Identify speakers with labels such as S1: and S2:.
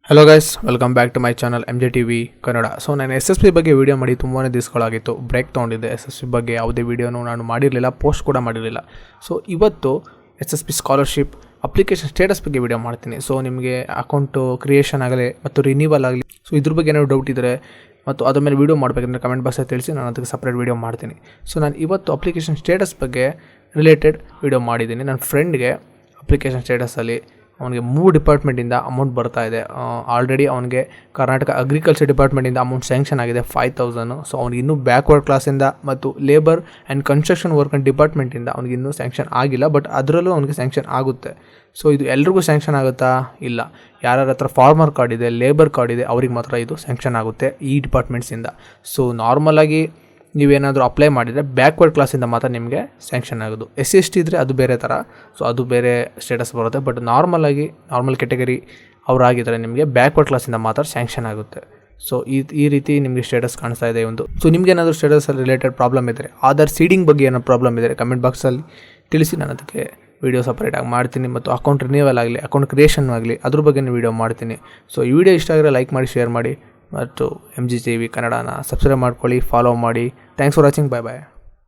S1: Hello guys, welcome back to my channel MJTV Kannada. So ನಾನು SSP ಬಗ್ಗೆ video ಮಾಡಿ ತುಂಬಾ ದಿವಸಗಳಾಗಿತ್ತು. ಬ್ರೇಕ್ ತೊಗೊಂಡಿದ್ದೆ. SSP ಬಗ್ಗೆ ಯಾವುದೇ ವೀಡಿಯೋನು ನಾನು ಮಾಡಿರಲಿಲ್ಲ, ಪೋಸ್ಟ್ ಕೂಡ ಮಾಡಿರಲಿಲ್ಲ. ಸೊ ಇವತ್ತು SSP ಸ್ಕಾಲರ್ಶಿಪ್ ಅಪ್ಲಿಕೇಶನ್ ಸ್ಟೇಟಸ್ ಬಗ್ಗೆ ವೀಡಿಯೋ ಮಾಡ್ತೀನಿ. ಸೊ ನಿಮಗೆ ಅಕೌಂಟು ಕ್ರಿಯೇಷನ್ ಆಗಲಿ ಮತ್ತು ರಿನ್ಯೂವಲ್ ಆಗಲಿ, ಸೊ ಇದ್ರ ಬಗ್ಗೆ ಏನಾದ್ರು ಡೌಟ್ ಇದ್ದರೆ ಮತ್ತು ಅದ್ರ ಮೇಲೆ ವೀಡಿಯೋ ಮಾಡಬೇಕಂದ್ರೆ ಕಮೆಂಟ್ ಬಾಕ್ಸಲ್ಲಿ ತಿಳಿಸಿ, ನಾನು ಅದಕ್ಕೆ ಸಪ್ರೇಟ್ ವೀಡಿಯೋ ಮಾಡ್ತೀನಿ. ಸೊ ನಾನು ಇವತ್ತು ಅಪ್ಲಿಕೇಶನ್ ಸ್ಟೇಟಸ್ ಬಗ್ಗೆ ರಿಲೇಟೆಡ್ ವೀಡಿಯೋ ಮಾಡಿದ್ದೀನಿ. ನನ್ನ ಫ್ರೆಂಡ್ಗೆ ಅಪ್ಲಿಕೇಶನ್ ಸ್ಟೇಟಸಲ್ಲಿ ಅವನಿಗೆ 3 ಡಿಪಾರ್ಟ್ಮೆಂಟಿಂದ ಅಮೌಂಟ್ ಬರ್ತಾ ಇದೆ. ಆಲ್ರೆಡಿ ಅವನಿಗೆ ಕರ್ನಾಟಕ ಅಗ್ರಿಕಲ್ಚರ್ ಡಿಪಾರ್ಟ್ಮೆಂಟಿಂದ ಅಮೌಂಟ್ ಸ್ಯಾಂಕ್ಷನ್ ಆಗಿದೆ 5,000. ಸೊ ಅವ್ನಿಗೆ ಇನ್ನೂ ಬ್ಯಾಕ್ವರ್ಡ್ ಕ್ಲಾಸಿಂದ ಮತ್ತು labour and construction work and ಡಿಪಾರ್ಟ್ಮೆಂಟಿಂದ ಅವ್ನಿಗೆ ಇನ್ನೂ ಸ್ಯಾಂಕ್ಷನ್ ಆಗಿಲ್ಲ, ಬಟ್ ಅದರಲ್ಲೂ ಅವನಿಗೆ ಸ್ಯಾಂಕ್ಷನ್ ಆಗುತ್ತೆ. ಸೊ ಇದು ಎಲ್ರಿಗೂ ಸ್ಯಾಂಕ್ಷನ್ ಆಗುತ್ತಾ? ಇಲ್ಲ. ಯಾರ ಹತ್ರ ಫಾರ್ಮರ್ ಕಾರ್ಡ್ ಇದೆ, ಲೇಬರ್ ಕಾರ್ಡ್ ಇದೆ, ಅವ್ರಿಗೆ ಮಾತ್ರ ಇದು ಸ್ಯಾಂಕ್ಷನ್ ಆಗುತ್ತೆ ಈ ಡಿಪಾರ್ಟ್ಮೆಂಟ್ಸಿಂದ. ಸೊ ನಾರ್ಮಲಾಗಿ ನೀವೇನಾದರೂ ಅಪ್ಲೈ ಮಾಡಿದರೆ ಬ್ಯಾಕ್ವರ್ಡ್ ಕ್ಲಾಸಿಂದ ಮಾತ್ರ ನಿಮಗೆ ಸ್ಯಾಂಕ್ಷನ್ ಆಗೋದು. SC/ST ಇದ್ದರೆ ಅದು ಬೇರೆ ಥರ, ಸೊ ಅದು ಬೇರೆ ಸ್ಟೇಟಸ್ ಬರುತ್ತೆ. ಬಟ್ ನಾರ್ಮಲ್ ಕೆಟಗರಿ ಅವರಾಗಿದ್ದರೆ ನಿಮಗೆ ಬ್ಯಾಕ್ವರ್ಡ್ ಕ್ಲಾಸಿಂದ ಮಾತ್ರ ಸ್ಯಾಂಕ್ಷನ್ ಆಗುತ್ತೆ. ಸೊ ಈ ರೀತಿ ನಿಮಗೆ ಸ್ಟೇಟಸ್ ಕಾಣಿಸ್ತಾ ಇದೆ ಒಂದು. ಸೊ ನಿಮಗೇನಾದರೂ ಸ್ಟೇಟಸಲ್ಲಿ ರಿಲೇಟೆಡ್ ಪ್ರಾಬ್ಲಮ್ ಇದ್ದರೆ, ಆಧಾರ್ ಸೀಡಿಂಗ್ ಬಗ್ಗೆ ಏನೋ ಪ್ರಾಬ್ಲಮ್ ಇದ್ದರೆ ಕಮೆಂಟ್ ಬಾಕ್ಸಲ್ಲಿ ತಿಳಿಸಿ, ನಾನು ಅದಕ್ಕೆ ವೀಡಿಯೋ ಸಪ್ರೇಟಾಗಿ ಮಾಡ್ತೀನಿ. ಮತ್ತು ಅಕೌಂಟ್ ರಿನ್ಯೂವಲ್ ಆಗಲಿ, ಅಕೌಂಟ್ ಕ್ರಿಯೇಷನ್ ಆಗಲಿ, ಅದ್ರ ಬಗ್ಗೆ ವೀಡಿಯೋ ಮಾಡ್ತೀನಿ. ಸೊ ಈ ವಿಡಿಯೋ ಇಷ್ಟ ಆಗಿದ್ರೆ ಲೈಕ್ ಮಾಡಿ, ಶೇರ್ ಮಾಡಿ ಮತ್ತು MJTV ಕನ್ನಡನ ಸಬ್ಸ್ಕ್ರೈಬ್ ಮಾಡ್ಕೊಳ್ಳಿ, ಫಾಲೋ ಮಾಡಿ. Thanks for watching. Bye bye.